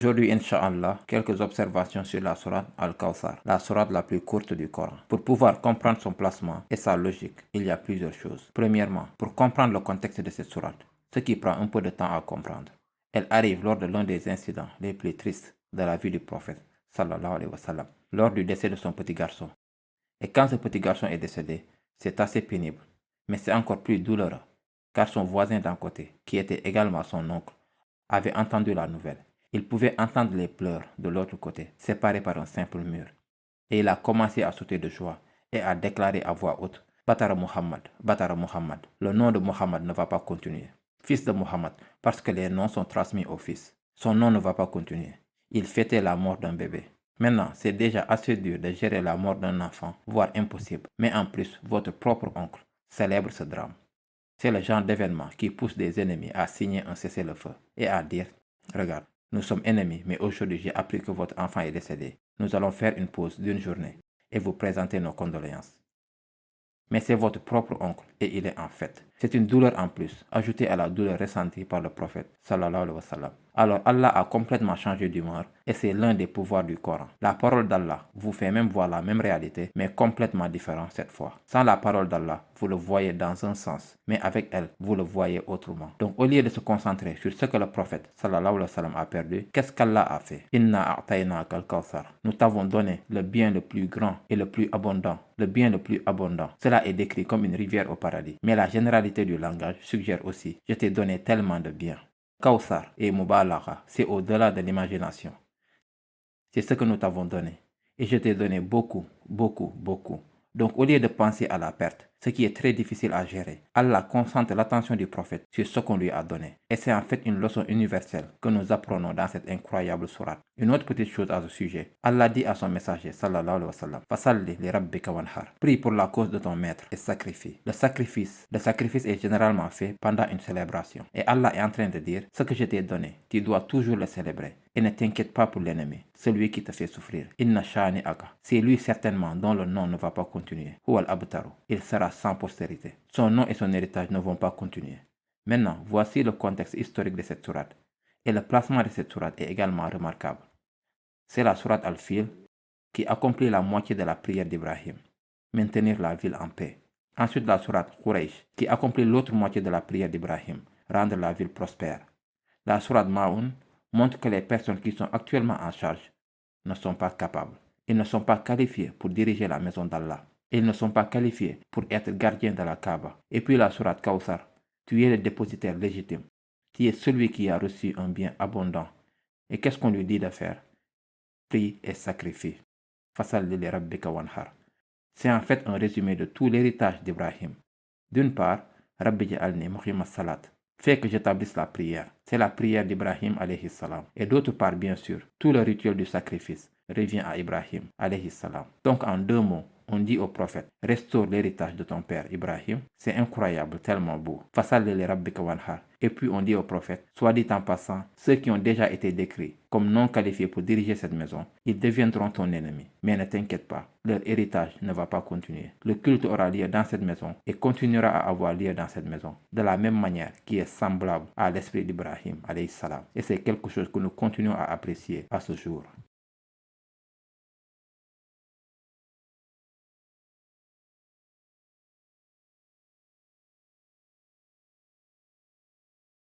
Aujourd'hui, Inch'Allah, quelques observations sur la sourate Al-Kawthar, la sourate la plus courte du Coran. Pour pouvoir comprendre son placement et sa logique, il y a plusieurs choses. Premièrement, pour comprendre le contexte de cette sourate, ce qui prend un peu de temps à comprendre. Elle arrive lors de l'un des incidents les plus tristes de la vie du prophète, sallallahu alayhi wa sallam, lors du décès de son petit garçon. Et quand ce petit garçon est décédé, c'est assez pénible, mais c'est encore plus douloureux, car son voisin d'un côté, qui était également son oncle, avait entendu la nouvelle. Il pouvait entendre les pleurs de l'autre côté, séparés par un simple mur. Et il a commencé à sauter de joie et à déclarer à voix haute, Batara Muhammad, le nom de Muhammad ne va pas continuer. Fils de Muhammad, parce que les noms sont transmis au fils. Son nom ne va pas continuer. Il fêtait la mort d'un bébé. Maintenant, c'est déjà assez dur de gérer la mort d'un enfant, voire impossible. Mais en plus, votre propre oncle célèbre ce drame. C'est le genre d'événement qui pousse des ennemis à signer un cessez-le-feu et à dire, regarde, nous sommes ennemis, mais aujourd'hui j'ai appris que votre enfant est décédé. Nous allons faire une pause d'une journée et vous présenter nos condoléances. Mais c'est votre propre oncle et il est en fête. C'est une douleur en plus, ajoutée à la douleur ressentie par le prophète, sallallahu alayhi wa sallam. Alors Allah a complètement changé d'humeur et c'est l'un des pouvoirs du Coran. La parole d'Allah vous fait même voir la même réalité, mais complètement différente cette fois. Sans la parole d'Allah, vous le voyez dans un sens, mais avec elle, vous le voyez autrement. Donc au lieu de se concentrer sur ce que le prophète, sallallahu alayhi wa sallam, a perdu, qu'est-ce qu'Allah a fait? Inna a'tainaka al-Kawthar. Nous t'avons donné le bien le plus grand et le plus abondant. Le bien le plus abondant. Cela est décrit comme une rivière au paradis. Mais la généralité du langage suggère aussi, je t'ai donné tellement de bien. Kawthar et Mubalagha, c'est au-delà de l'imagination. C'est ce que nous t'avons donné. Et je t'ai donné beaucoup, beaucoup, beaucoup. Donc au lieu de penser à la perte, ce qui est très difficile à gérer, Allah concentre l'attention du prophète sur ce qu'on lui a donné. Et c'est en fait une leçon universelle que nous apprenons dans cette incroyable sourate. Une autre petite chose à ce sujet, Allah dit à son messager, sallallahu alayhi wa sallam, Fasalli li rabbika wanhar. Prie pour la cause de ton maître et sacrifie. Le sacrifice est généralement fait pendant une célébration. Et Allah est en train de dire, ce que je t'ai donné, tu dois toujours le célébrer. Et ne t'inquiète pas pour l'ennemi, celui qui te fait souffrir. Inna shani aga. C'est lui certainement dont le nom ne va pas continuer. Huwal abtaru. Il sera sans postérité. Son nom et son héritage ne vont pas continuer. Maintenant, voici le contexte historique de cette sourate. Et le placement de cette sourate est également remarquable. C'est la sourate Al-Fil qui accomplit la moitié de la prière d'Ibrahim. Maintenir la ville en paix. Ensuite, la sourate Quraysh qui accomplit l'autre moitié de la prière d'Ibrahim. Rendre la ville prospère. La sourate Ma'un montre que les personnes qui sont actuellement en charge ne sont pas capables. Ils ne sont pas qualifiés pour diriger la maison d'Allah. Ils ne sont pas qualifiés pour être gardiens de la Kaaba. Et puis la sourate Kawthar, tu es le dépositaire légitime. Tu es celui qui a reçu un bien abondant. Et qu'est-ce qu'on lui dit de faire? Prie et sacrifie. Fasalli li rabbika wanhar. C'est en fait un résumé de tout l'héritage d'Ibrahim. D'une part, Rabbi ja'alni muqima salat. Fait que j'établisse la prière. C'est la prière d'Ibrahim alayhi salam. Et d'autre part, bien sûr, tout le rituel du sacrifice revient à Ibrahim alayhi salam. Donc en deux mots, on dit au prophète, restaure l'héritage de ton père Ibrahim. C'est incroyable, tellement beau. Fasalli li rabbika wanhar. Et puis on dit au prophète, soit dit en passant, ceux qui ont déjà été décrits comme non qualifiés pour diriger cette maison, ils deviendront ton ennemi. Mais ne t'inquiète pas, leur héritage ne va pas continuer. Le culte aura lieu dans cette maison et continuera à avoir lieu dans cette maison, de la même manière qui est semblable à l'esprit d'Ibrahim alayhi salam. Et c'est quelque chose que nous continuons à apprécier à ce jour.